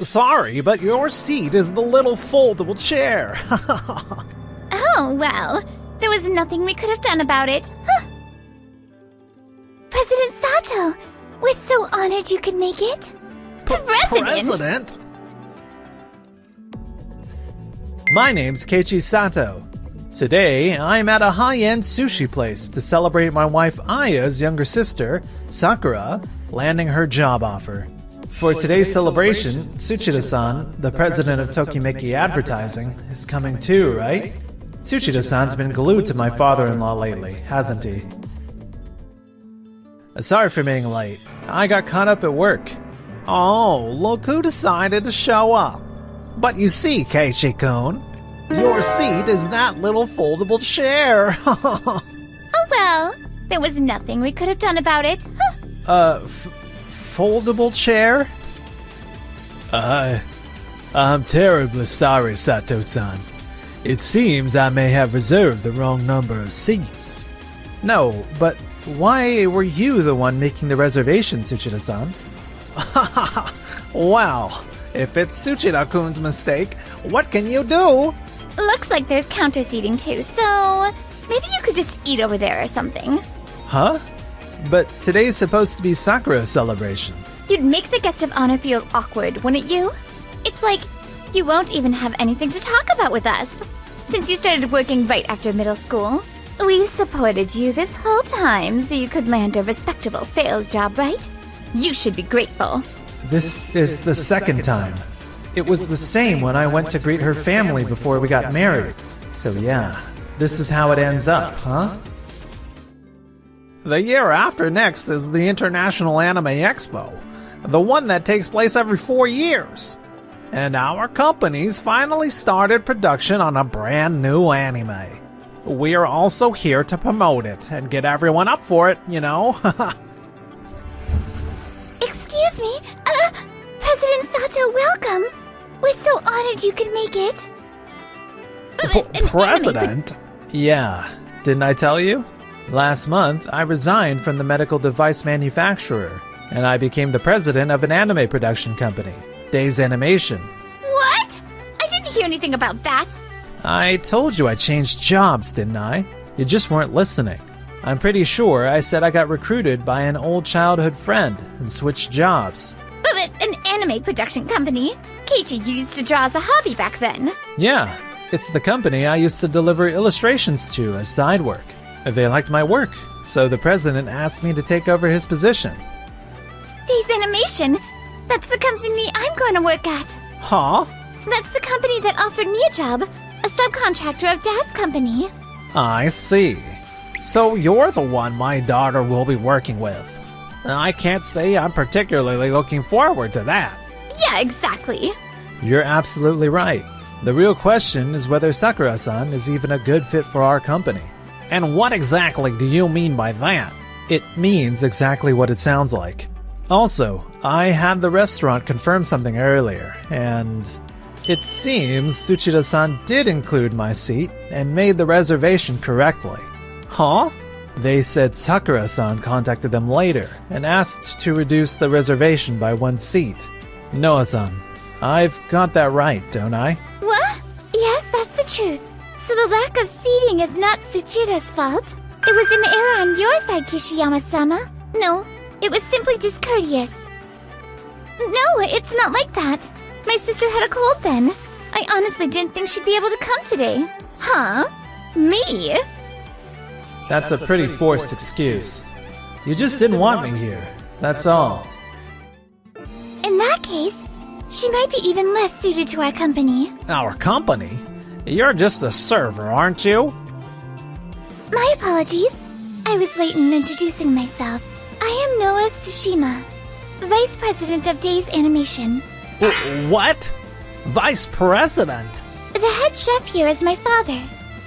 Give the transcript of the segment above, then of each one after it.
Sorry, but your seat is the little foldable chair. Oh, well, there was nothing we could have done about it. Huh. President Sato, we're so honored you could make it. President? My name's Keiichi Sato. Today, I'm at a high-end sushi place to celebrate my wife Aya's younger sister, Sakura, landing her job offer. For today's celebration, Tsuchida-san, the president of Tokimeki Advertising, is coming too, right? Tsuchida-san's been glued to my father-in-law lately, hasn't he? Sorry for being late. I got caught up at work. Oh, look who decided to show up. But you see, Keiichi-kun, your seat is that little foldable chair. Oh, well, there was nothing we could have done about it. Huh. Foldable chair? I'm terribly sorry, Sato-san. It seems I may have reserved the wrong number of seats. No, but why were you the one making the reservation, Tsuchida-san? Well, if it's Tsuchida-kun's mistake, what can you do? Looks like there's counter seating too, so maybe you could just eat over there or something. Huh? But today's supposed to be Sakura's celebration. You'd make the guest of honor feel awkward, wouldn't you? It's like you won't even have anything to talk about with us. Since you started working right after middle school, we've supported you this whole time so you could land a respectable sales job, right? You should be grateful. This is the second time. It was the same when I went to greet her family before we got married. So yeah, this is how it ends up, huh? The year after next is the International Anime Expo, the one that takes place every 4 years. And our company's finally started production on a brand new anime. We are also here to promote it and get everyone up for it, you know? Excuse me, President Sato, welcome. We're so honored you could make it. President? Yeah, didn't I tell you? Last month, I resigned from the medical device manufacturer, and I became the president of an anime production company, Days Animation. What? I didn't hear anything about that. I told you I changed jobs, didn't I? You just weren't listening. I'm pretty sure I said I got recruited by an old childhood friend and switched jobs. But an anime production company? Keiichi used to draw as a hobby back then. Yeah, it's the company I used to deliver illustrations to as side work. They liked my work, so the president asked me to take over his position. Days Animation? That's the company I'm going to work at. Huh? That's the company that offered me a job, a subcontractor of Dad's company. I see. So you're the one my daughter will be working with. I can't say I'm particularly looking forward to that. Yeah, exactly. You're absolutely right. The real question is whether Sakura-san is even a good fit for our company. And what exactly do you mean by that? It means exactly what it sounds like. Also, I had the restaurant confirm something earlier, and it seems Tsuchida-san did include my seat and made the reservation correctly. Huh? They said Sakura-san contacted them later and asked to reduce the reservation by 1 seat. Noah-san, I've got that right, don't I? What? Yes, that's the truth. So the lack of seating is not Tsuchida's fault. It was an error on your side, Kishiyama-sama. No, it was simply discourteous. No, it's not like that. My sister had a cold then. I honestly didn't think she'd be able to come today. Huh? Me? That's a pretty forced excuse. You just didn't want me here, that's all. In that case, she might be even less suited to our company. Our company? You're just a server, aren't you? My apologies. I was late in introducing myself. I am Noah Tsushima, Vice President of Days Animation. What? Vice President? The head chef here is my father.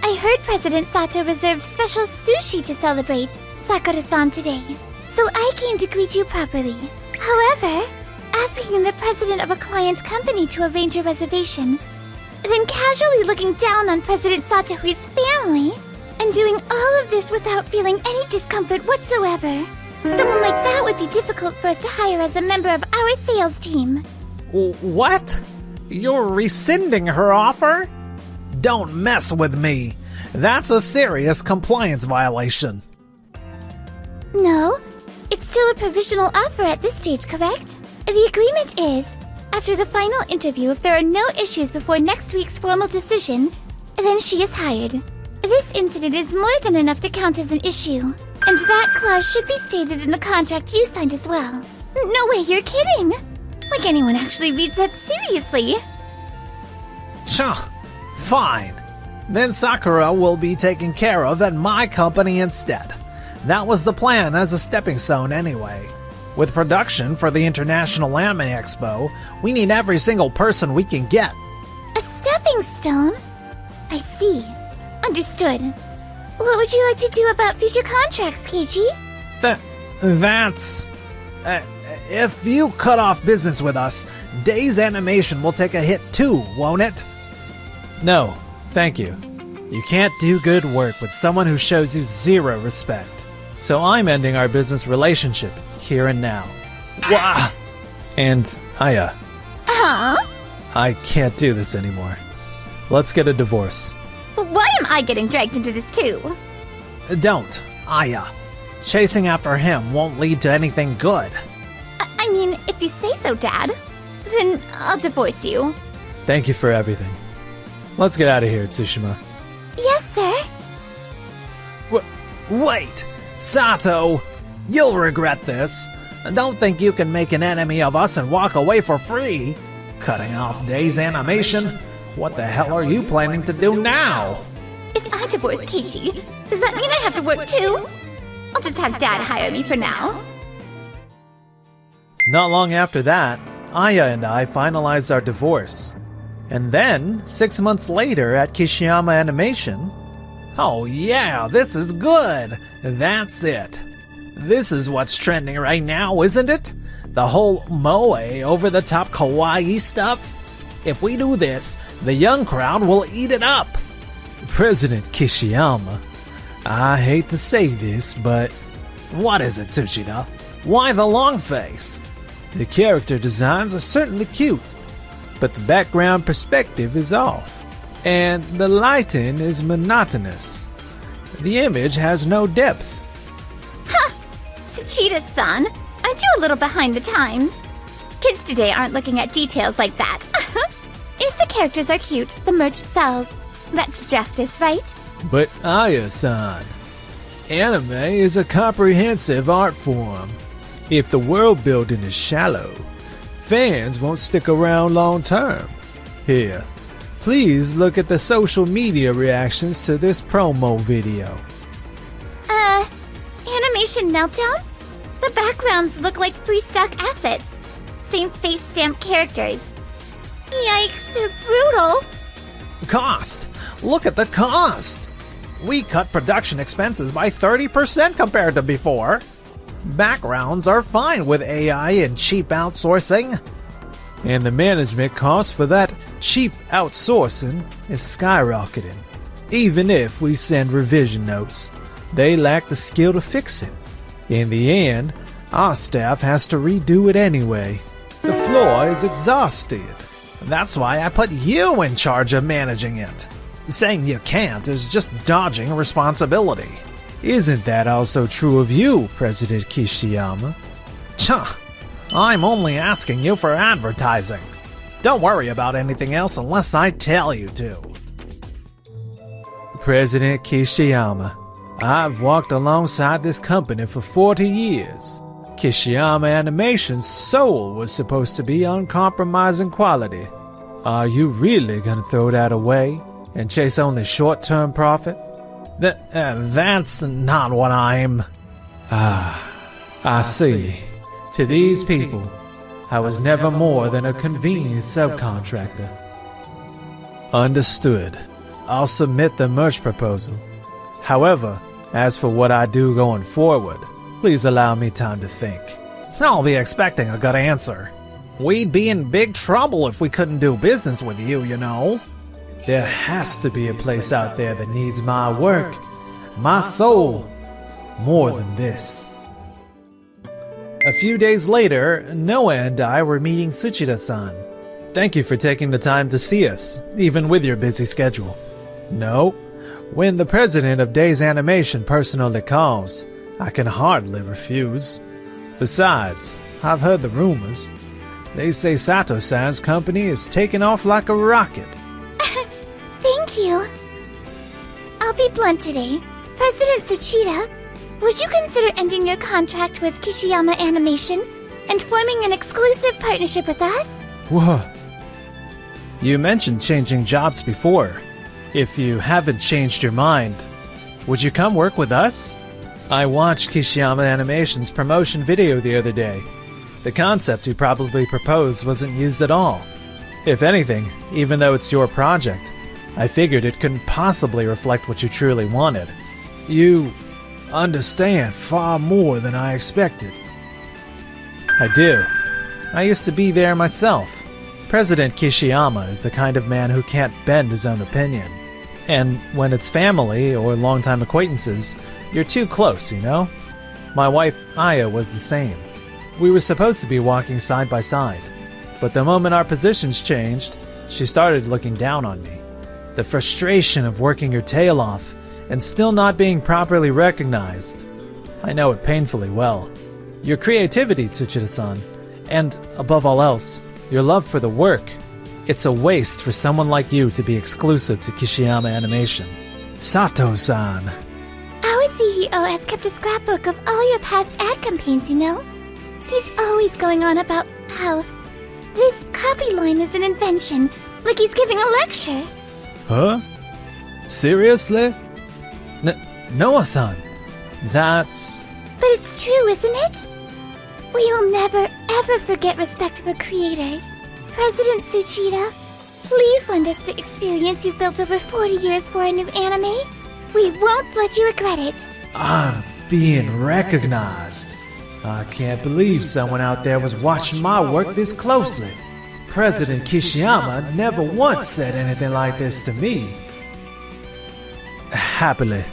I heard President Sato reserved special sushi to celebrate Sakura-san today, so I came to greet you properly. However, asking the president of a client company to arrange a reservation, then casually looking down on President Sato's family, and doing all of this without feeling any discomfort whatsoever. Someone like that would be difficult for us to hire as a member of our sales team. What? You're rescinding her offer? Don't mess with me. That's a serious compliance violation. No, it's still a provisional offer at this stage, correct? The agreement is, after the final interview, if there are no issues before next week's formal decision, then she is hired. This incident is more than enough to count as an issue, and that clause should be stated in the contract you signed as well. No way, you're kidding! Like anyone actually reads that seriously. Fine. Then Sakura will be taken care of at my company instead. That was the plan as a stepping stone anyway. With production for the International Anime Expo, we need every single person we can get. A stepping stone? I see. Understood. What would you like to do about future contracts, Keiichi? That's... if you cut off business with us, Day's animation will take a hit too, won't it? No, thank you. You can't do good work with someone who shows you zero respect. So I'm ending our business relationship here and now. Wah! And Aya. I can't do this anymore. Let's get a divorce. Why am I getting dragged into this too? Don't, Aya. Chasing after him won't lead to anything good. I mean, if you say so, Dad, then I'll divorce you. Thank you for everything. Let's get out of here, Tsushima. Yes, sir. Wait! Sato! You'll regret this. Don't think you can make an enemy of us and walk away for free. Cutting off Day's animation? What the hell are you planning to do now? If I divorce Keiichi, does that mean I have to work too? I'll just have Dad hire me for now. Not long after that, Aya and I finalized our divorce. And then, 6 months later at Kishiyama Animation... Oh yeah, this is good! That's it. This is what's trending right now, isn't it? The whole moe over-the-top kawaii stuff? If we do this, the young crowd will eat it up. President Kishiyama, I hate to say this, but... What is it, Tsuchida? Why the long face? The character designs are certainly cute, but the background perspective is off, and the lighting is monotonous. The image has no depth. Ha! Tsuchida-san, aren't you a little behind the times? Kids today aren't looking at details like that. If the characters are cute, the merch sells. That's justice, right? But Aya-san, anime is a comprehensive art form. If the world building is shallow, fans won't stick around long term. Here, please look at the social media reactions to this promo video. Animation meltdown? The backgrounds look like free stock assets. Same face stamp characters. Yikes, they're brutal. Cost! Look at the cost! We cut production expenses by 30% compared to before. Backgrounds are fine with AI and cheap outsourcing. And the management cost for that cheap outsourcing is skyrocketing. Even if we send revision notes, they lack the skill to fix it. In the end, our staff has to redo it anyway. The floor is exhausted. That's why I put you in charge of managing it. Saying you can't is just dodging responsibility. Isn't that also true of you, President Kishiyama? I'm only asking you for advertising. Don't worry about anything else unless I tell you to. President Kishiyama, I've walked alongside this company for 40 years. Kishiyama Animation's soul was supposed to be uncompromising quality. Are you really gonna throw that away and chase only short-term profit? That's not what I'm... I see. To these people, I was never more than a convenient subcontractor. Understood. I'll submit the merch proposal. However, as for what I do going forward, please allow me time to think. I'll be expecting a good answer. We'd be in big trouble if we couldn't do business with you, you know. There has to be a place out there that needs my work, my soul, more than this. A few days later, Noah and I were meeting Tsuchida-san. Thank you for taking the time to see us, even with your busy schedule. No, when the president of Days Animation personally calls, I can hardly refuse. Besides, I've heard the rumors. They say Sato-san's company is taking off like a rocket. Thank you. I'll be blunt today. President Tsuchida, would you consider ending your contract with Kishiyama Animation and forming an exclusive partnership with us? Whoa. You mentioned changing jobs before. If you haven't changed your mind, would you come work with us? I watched Kishiyama Animation's promotion video the other day. The concept you probably proposed wasn't used at all. If anything, even though it's your project, I figured it couldn't possibly reflect what you truly wanted. You understand far more than I expected. I do. I used to be there myself. President Kishiyama is the kind of man who can't bend his own opinion. And when it's family or longtime acquaintances, you're too close, you know? My wife, Aya, was the same. We were supposed to be walking side by side, but the moment our positions changed, she started looking down on me. The frustration of working your tail off and still not being properly recognized. I know it painfully well. Your creativity, Tsuchida-san, and, above all else, your love for the work. It's a waste for someone like you to be exclusive to Kishiyama Animation. Sato-san. Our CEO has kept a scrapbook of all your past ad campaigns, you know? He's always going on about how this copy line is an invention, like he's giving a lecture. Huh? Seriously? Noah-san, that's... But it's true, isn't it? We will never, ever forget respect for creators. President Tsuchida, please lend us the experience you've built over 40 years for a new anime. We won't let you regret it. I'm being recognized. I can't believe someone out there was watching my work this closely. President Kishiyama never once said anything like this to me. Happily,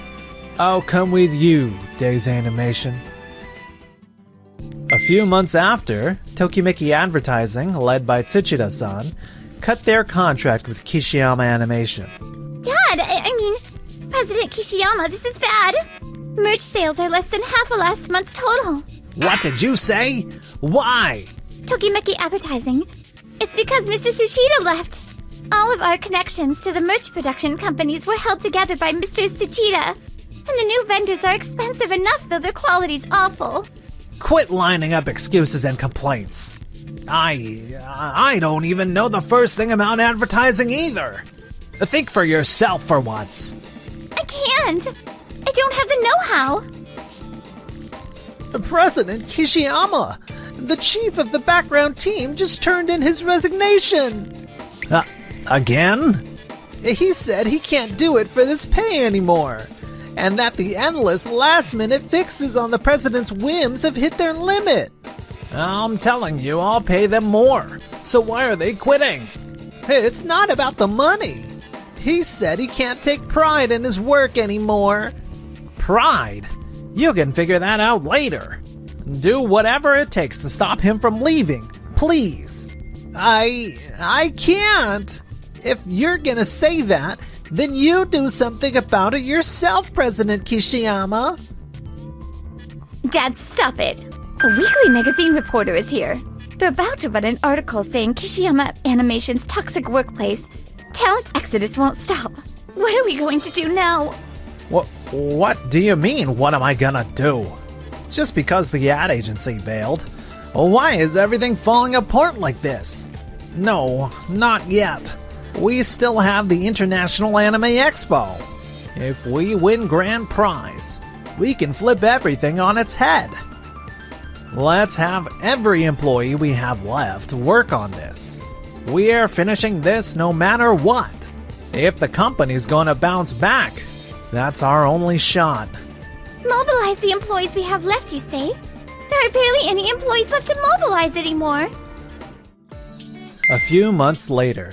I'll come with you, Days Animation. A few months after, Tokimeki Advertising, led by Tsuchida-san, cut their contract with Kishiyama Animation. Dad, I mean, President Kishiyama, this is bad. Merch sales are less than half of last month's total. What did you say? Why? Tokimeki Advertising. It's because Mr. Tsuchida left. All of our connections to the merch production companies were held together by Mr. Tsuchida. And the new vendors are expensive enough, though their quality's awful. Quit lining up excuses and complaints. I don't even know the first thing about advertising either. Think for yourself for once. I can't. I don't have the know-how. President Kishiyama, the chief of the background team, just turned in his resignation. Again? He said he can't do it for this pay anymore, and that the endless last-minute fixes on the president's whims have hit their limit. I'm telling you, I'll pay them more. So why are they quitting? It's not about the money. He said he can't take pride in his work anymore. Pride? You can figure that out later. Do whatever it takes to stop him from leaving, please. I can't. If you're gonna say that, then you do something about it yourself, President Kishiyama. Dad, stop it. A weekly magazine reporter is here. They're about to run an article saying Kishiyama Animation's toxic workplace. Talent exodus won't stop. What are we going to do now? What do you mean, what am I gonna do? Just because the ad agency bailed? Why is everything falling apart like this? No, not yet. We still have the International Anime Expo. If we win grand prize, we can flip everything on its head. Let's have every employee we have left work on this. We're finishing this no matter what. If the company's gonna bounce back, that's our only shot. Mobilize the employees we have left, you say? There are barely any employees left to mobilize anymore. A few months later.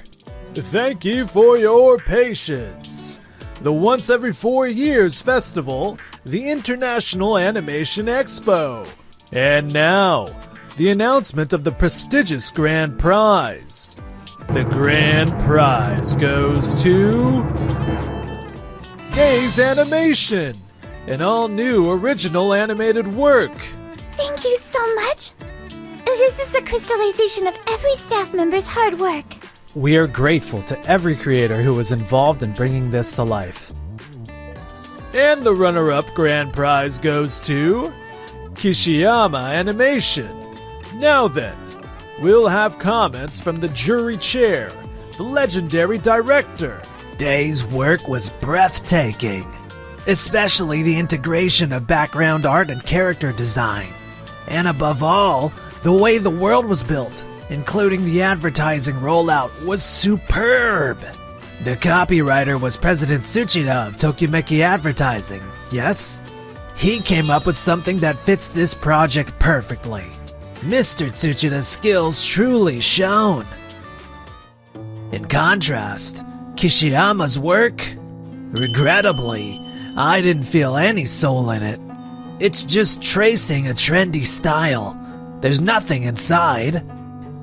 Thank you for your patience. The once every 4 years festival, the International Animation Expo. And now, the announcement of the prestigious grand prize. The grand prize goes to Days Animation, an all-new original animated work. Thank you so much. This is the crystallization of every staff member's hard work. We are grateful to every creator who was involved in bringing this to life. And the runner-up grand prize goes to Kishiyama Animation. Now then, we'll have comments from the jury chair, the legendary director. Day's work was breathtaking, especially the integration of background art and character design. And above all, the way the world was built, including the advertising rollout, was superb. The copywriter was President Tsuchida of Tokimeki Advertising, yes? He came up with something that fits this project perfectly. Mr. Tsuchida's skills truly shone. In contrast, Kishiyama's work, regrettably, I didn't feel any soul in it. It's just tracing a trendy style. There's nothing inside.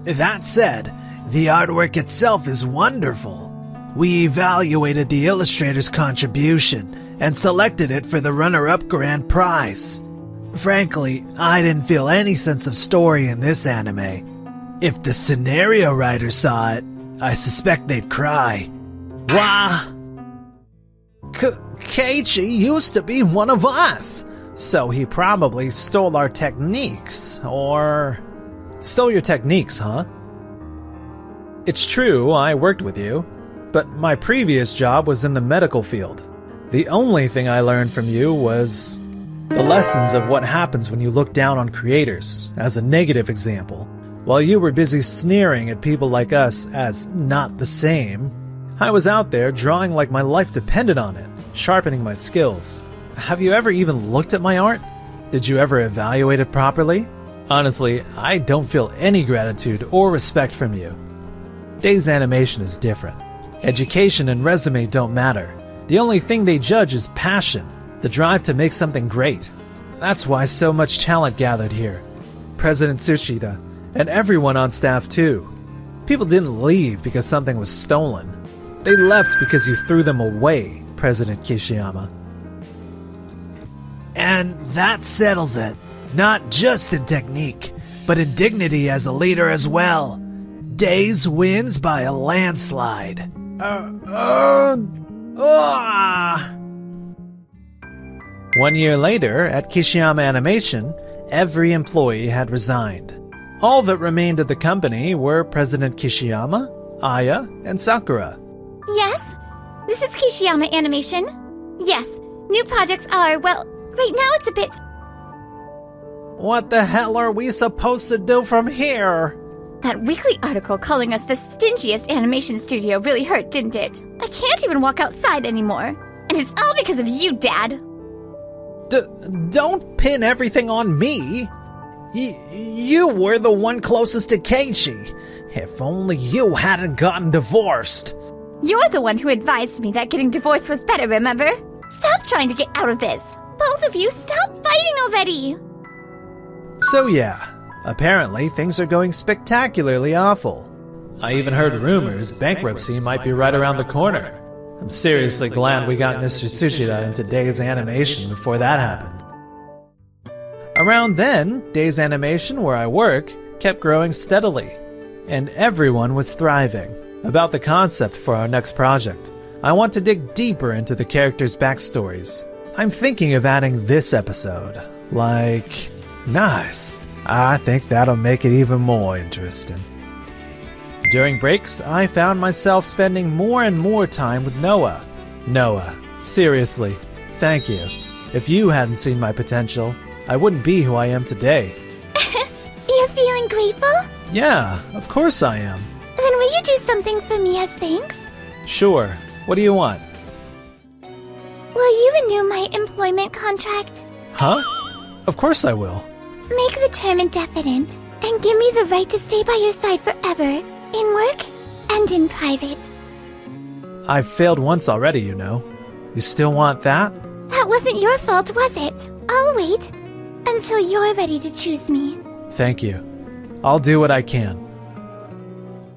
That said, the artwork itself is wonderful. We evaluated the illustrator's contribution and selected it for the runner-up grand prize. Frankly, I didn't feel any sense of story in this anime. If the scenario writers saw it, I suspect they'd cry. Wah! Keiichi used to be one of us, so he probably stole our techniques, or... Stole your techniques, huh? It's true, I worked with you, but my previous job was in the medical field. The only thing I learned from you was the lessons of what happens when you look down on creators, as a negative example. While you were busy sneering at people like us as not the same, I was out there drawing like my life depended on it, sharpening my skills. Have you ever even looked at my art? Did you ever evaluate it properly? Honestly, I don't feel any gratitude or respect from you. Days Animation is different. Education and resume don't matter. The only thing they judge is passion, the drive to make something great. That's why so much talent gathered here. President Tsuchida, and everyone on staff too. People didn't leave because something was stolen. They left because you threw them away, President Kishiyama. And that settles it. Not just in technique, but in dignity as a leader as well. Days wins by a landslide. One year later, at Kishiyama Animation, every employee had resigned. All that remained at the company were President Kishiyama, Aya, and Sakura. Yes? This is Kishiyama Animation. Yes, new projects are, well, right now it's a bit... What the hell are we supposed to do from here? That weekly article calling us the stingiest animation studio really hurt, didn't it? I can't even walk outside anymore. And it's all because of you, Dad. Don't pin everything on me. You were the one closest to Keiichi. If only you hadn't gotten divorced. You're the one who advised me that getting divorced was better, remember? Stop trying to get out of this. Both of you, stop fighting already. So yeah, apparently things are going spectacularly awful. I even heard rumors bankruptcy might be right around the corner. I'm seriously glad we got Mr. Tsuchida into Days Animation before that happened. Around then, Days Animation, where I work, kept growing steadily, and everyone was thriving. About the concept for our next project, I want to dig deeper into the characters' backstories. I'm thinking of adding this episode. Like, nice. I think that'll make it even more interesting. During breaks, I found myself spending more and more time with Noah. Noah, seriously, thank you. If you hadn't seen my potential, I wouldn't be who I am today. You're feeling grateful? Yeah, of course I am. Then will you do something for me as thanks? Sure. What do you want? Will you renew my employment contract? Huh? Of course I will. Make the term indefinite, and give me the right to stay by your side forever, in work and in private. I've failed once already, you know. You still want that? That wasn't your fault, was it? I'll wait. Until you're ready to choose me. Thank you. I'll do what I can.